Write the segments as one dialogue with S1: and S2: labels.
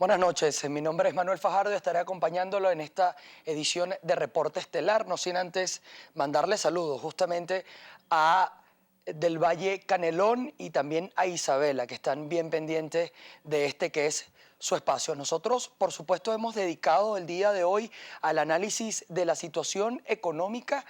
S1: Buenas noches, mi nombre es Manuel Fajardo y estaré acompañándolo en esta edición de Reporte Estelar, no sin antes mandarle saludos justamente a Del Valle Canelón y también a Isabela, que están bien pendientes de este que es su espacio. Nosotros, por supuesto, hemos dedicado el día de hoy al análisis de la situación económica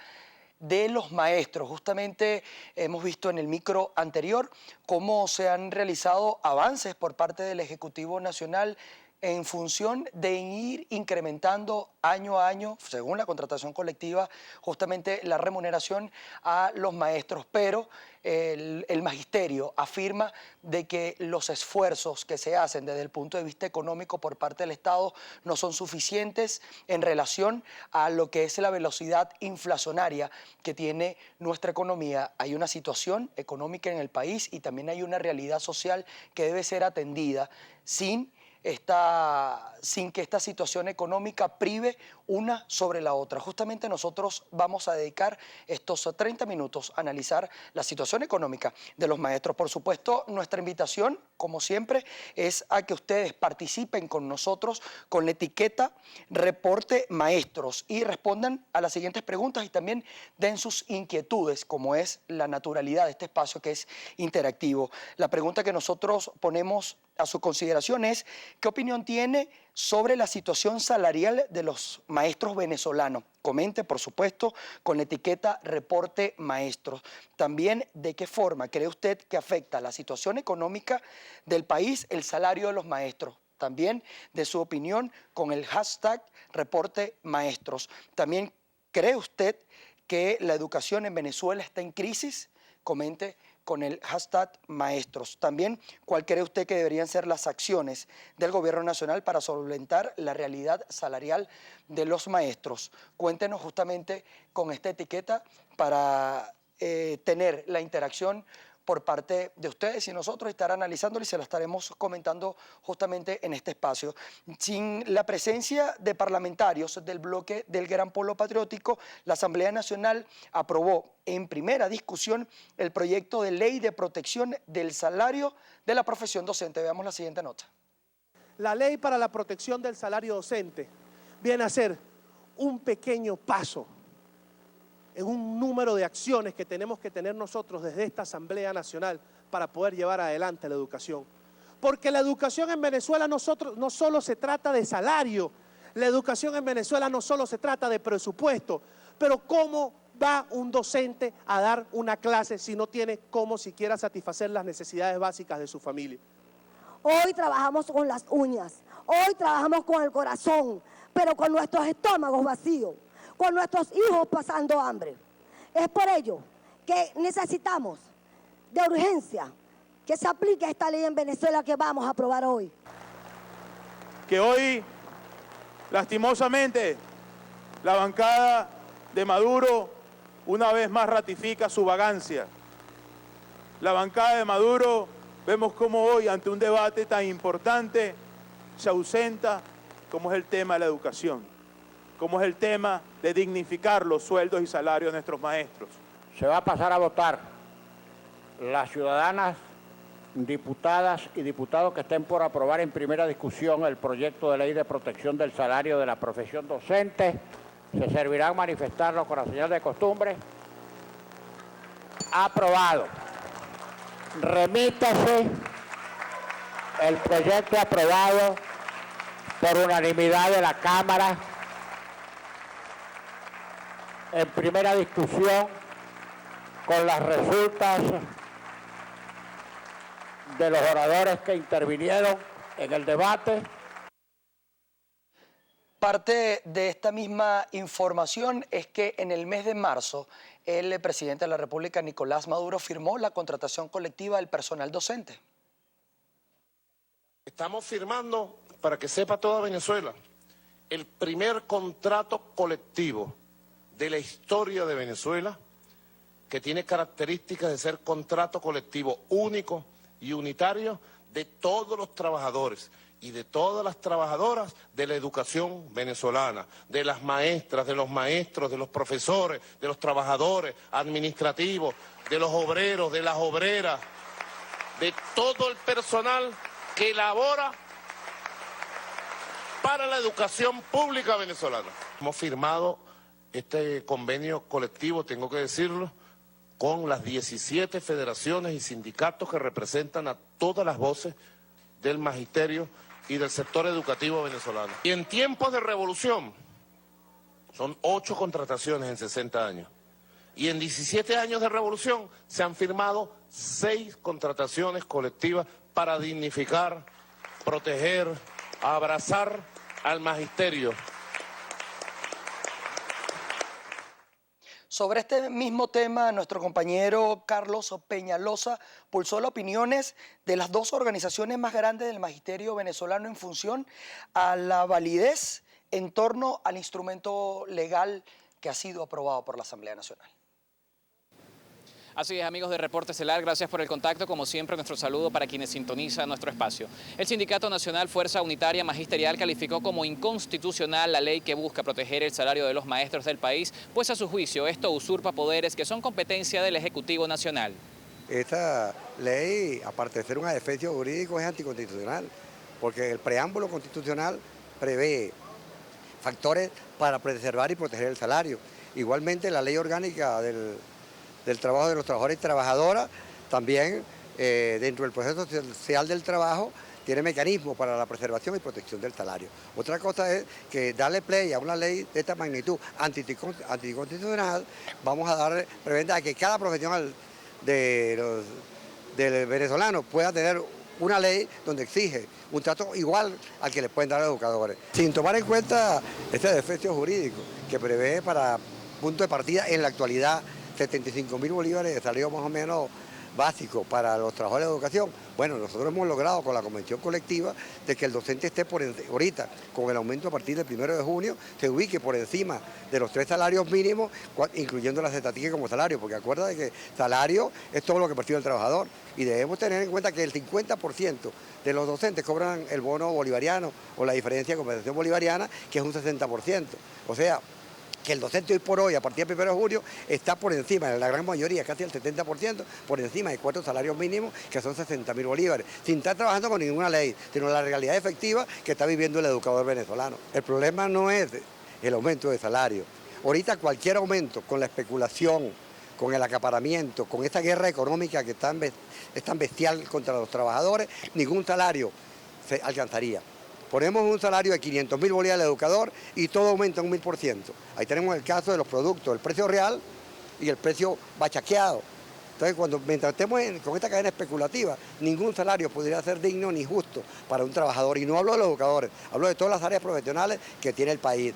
S1: de los maestros. Justamente hemos visto en el micro anterior cómo se han realizado avances por parte del Ejecutivo Nacional en función de ir incrementando año a año, según la contratación colectiva, justamente la remuneración a los maestros, pero el magisterio afirma de que los esfuerzos que se hacen desde el punto de vista económico por parte del Estado no son suficientes en relación a lo que es la velocidad inflacionaria que tiene nuestra economía. Hay una situación económica en el país y también hay una realidad social que debe ser atendida sin que esta situación económica prive una sobre la otra. Justamente nosotros vamos a dedicar estos 30 minutos a analizar la situación económica de los maestros. Por supuesto, nuestra invitación, como siempre, es a que ustedes participen con nosotros con la etiqueta Reporte Maestros y respondan a las siguientes preguntas y también den sus inquietudes, como es la naturalidad de este espacio que es interactivo. La pregunta que nosotros ponemos a su consideración es: ¿qué opinión tiene sobre la situación salarial de los maestros venezolanos? Comente, por supuesto, con la etiqueta Reporte Maestros. También, ¿de qué forma cree usted que afecta la situación económica del país el salario de los maestros? También de su opinión con el hashtag Reporte Maestros. También, ¿cree usted que la educación en Venezuela está en crisis? Comente con el hashtag Maestros. También, ¿cuál cree usted que deberían ser las acciones del Gobierno Nacional para solventar la realidad salarial de los maestros? Cuéntenos justamente con esta etiqueta para tener la interacción por parte de ustedes y nosotros estar analizándolo y se lo estaremos comentando justamente en este espacio. Sin la presencia de parlamentarios del bloque del Gran Polo Patriótico, la Asamblea Nacional aprobó en primera discusión el proyecto de ley de protección del salario de la profesión docente. Veamos la siguiente nota.
S2: La ley para la protección del salario docente viene a ser un pequeño paso en un número de acciones que tenemos que tener nosotros desde esta Asamblea Nacional para poder llevar adelante la educación. Porque la educación en Venezuela no solo se trata de salario, la educación en Venezuela no solo se trata de presupuesto, pero ¿cómo va un docente a dar una clase si no tiene cómo siquiera satisfacer las necesidades básicas de su familia?
S3: Hoy trabajamos con las uñas, hoy trabajamos con el corazón, pero con nuestros estómagos vacíos, con nuestros hijos pasando hambre. Es por ello que necesitamos de urgencia que se aplique esta ley en Venezuela que vamos a aprobar hoy.
S4: Que hoy, lastimosamente, la bancada de Maduro una vez más ratifica su vagancia. La bancada de Maduro, vemos cómo hoy, ante un debate tan importante, se ausenta como es el tema de la educación, como es el tema de dignificar los sueldos y salarios de nuestros maestros.
S5: Se va a pasar a votar las ciudadanas, diputadas y diputados que estén por aprobar en primera discusión el proyecto de ley de protección del salario de la profesión docente. Se servirán manifestarlo con la señal de costumbre. Aprobado. Remítase el proyecto aprobado por unanimidad de la Cámara en primera discusión con las resultas de los oradores que intervinieron en el debate.
S1: Parte de esta misma información es que en el mes de marzo el presidente de la República, Nicolás Maduro, firmó la contratación colectiva del personal docente.
S6: Estamos firmando, para que sepa toda Venezuela, el primer contrato colectivo de la historia de Venezuela que tiene características de ser contrato colectivo único y unitario de todos los trabajadores y de todas las trabajadoras de la educación venezolana, de las maestras, de los maestros, de los profesores, de los trabajadores administrativos, de los obreros, de las obreras, de todo el personal que elabora para la educación pública venezolana. Hemos firmado este convenio colectivo, tengo que decirlo, con las 17 federaciones y sindicatos que representan a todas las voces del magisterio y del sector educativo venezolano. Y en tiempos de revolución, son 8 contrataciones en 60 años. Y en 17 años de revolución se han firmado 6 contrataciones colectivas para dignificar, proteger, abrazar al magisterio.
S1: Sobre este mismo tema, nuestro compañero Carlos Peñalosa pulsó las opiniones de las 2 organizaciones más grandes del magisterio venezolano en función a la validez en torno al instrumento legal que ha sido aprobado por la Asamblea Nacional.
S7: Así es, amigos de Reporte Estelar, gracias por el contacto. Como siempre, nuestro saludo para quienes sintonizan nuestro espacio. El Sindicato Nacional Fuerza Unitaria Magisterial calificó como inconstitucional la ley que busca proteger el salario de los maestros del país, pues a su juicio esto usurpa poderes que son competencia del Ejecutivo Nacional.
S8: Esta ley, aparte de ser un adefesio jurídico, es anticonstitucional, porque el preámbulo constitucional prevé factores para preservar y proteger el salario. Igualmente, la ley orgánica del trabajo de los trabajadores y trabajadoras, también dentro del proceso social del trabajo, tiene mecanismos para la preservación y protección del salario. Otra cosa es que darle play a una ley de esta magnitud anticonstitucional, vamos a dar preventa a que cada profesional del venezolano pueda tener una ley donde exige un trato igual al que le pueden dar a los educadores, sin tomar en cuenta este defecto jurídico que prevé para punto de partida en la actualidad 75.000 bolívares de salario más o menos básico para los trabajadores de educación. Bueno, nosotros hemos logrado con la convención colectiva de que el docente esté ahorita, con el aumento a partir del 1 de junio, se ubique por encima de los 3 salarios mínimos, incluyendo las estatísticas como salario, porque acuérdate que salario es todo lo que percibe el trabajador y debemos tener en cuenta que el 50% de los docentes cobran el bono bolivariano o la diferencia de compensación bolivariana, que es un 60%. O sea, que el docente hoy por hoy, a partir del 1 de julio, está por encima, en la gran mayoría, casi el 70%, por encima de 4 salarios mínimos, que son 60.000 bolívares, sin estar trabajando con ninguna ley, sino la realidad efectiva que está viviendo el educador venezolano. El problema no es el aumento de salario. Ahorita cualquier aumento, con la especulación, con el acaparamiento, con esta guerra económica que es tan bestial contra los trabajadores, ningún salario se alcanzaría. Ponemos un salario de 500.000 bolívares al educador y todo aumenta un 1000%. Ahí tenemos el caso de los productos, el precio real y el precio bachaqueado. Entonces, mientras estemos con esta cadena especulativa, ningún salario podría ser digno ni justo para un trabajador. Y no hablo de los educadores, hablo de todas las áreas profesionales que tiene el país.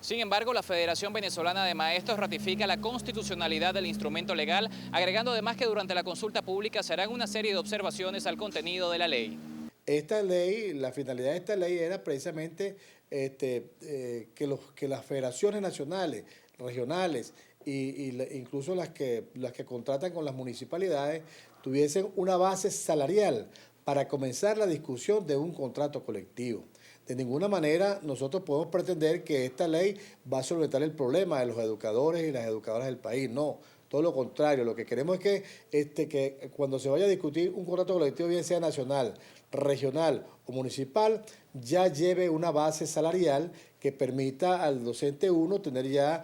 S7: Sin embargo, la Federación Venezolana de Maestros ratifica la constitucionalidad del instrumento legal, agregando además que durante la consulta pública se harán una serie de observaciones al contenido de la ley.
S9: Esta ley, la finalidad de esta ley era precisamente que las federaciones nacionales, regionales incluso las que contratan con las municipalidades tuviesen una base salarial para comenzar la discusión de un contrato colectivo. De ninguna manera nosotros podemos pretender que esta ley va a solventar el problema de los educadores y las educadoras del país, no. Todo lo contrario, lo que queremos es que cuando se vaya a discutir un contrato colectivo, bien sea nacional, regional o municipal, ya lleve una base salarial que permita al docente 1 tener ya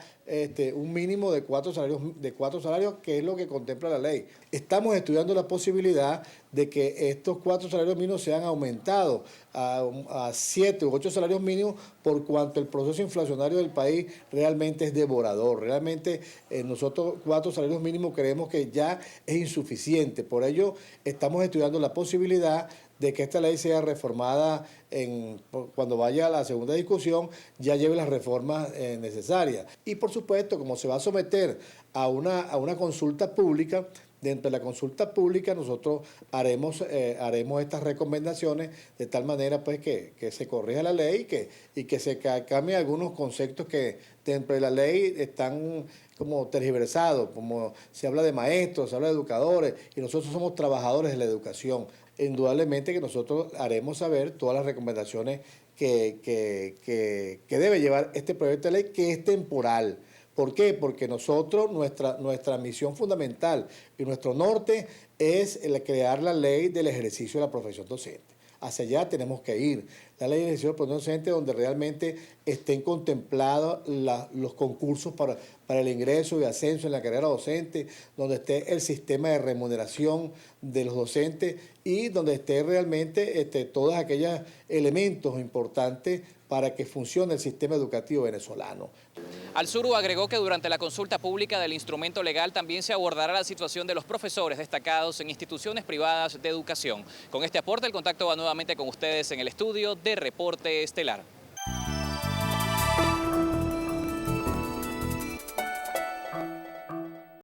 S9: un mínimo de 4 salarios, que es lo que contempla la ley. Estamos estudiando la posibilidad de que estos 4 salarios mínimos sean aumentados a 7 u 8 salarios mínimos, por cuanto el proceso inflacionario del país realmente es devorador. Realmente nosotros 4 salarios mínimos creemos que ya es insuficiente. Por ello estamos estudiando la posibilidad de que esta ley sea reformada cuando vaya a la segunda discusión, ya lleve las reformas necesarias. Y por supuesto, como se va a someter a una consulta pública, dentro de la consulta pública nosotros haremos estas recomendaciones de tal manera pues que se corrija la ley y que se cambien algunos conceptos que dentro de la ley están como tergiversados, como se habla de maestros, se habla de educadores, y nosotros somos trabajadores de la educación. Indudablemente que nosotros haremos saber todas las recomendaciones que debe llevar este proyecto de ley, que es temporal. ¿Por qué? Porque nosotros, nuestra misión fundamental y nuestro norte es el crear la ley del ejercicio de la profesión docente. Hacia allá tenemos que ir. la ley de licenciatura de profesión docente, donde realmente estén contemplados los concursos para el ingreso y ascenso en la carrera docente, donde esté el sistema de remuneración de los docentes y donde esté realmente todos aquellos elementos importantes para que funcione el sistema educativo venezolano.
S7: Alzuru agregó que durante la consulta pública del instrumento legal también se abordará la situación de los profesores destacados en instituciones privadas de educación. Con este aporte, el contacto va nuevamente con ustedes en el estudio de Reporte Estelar.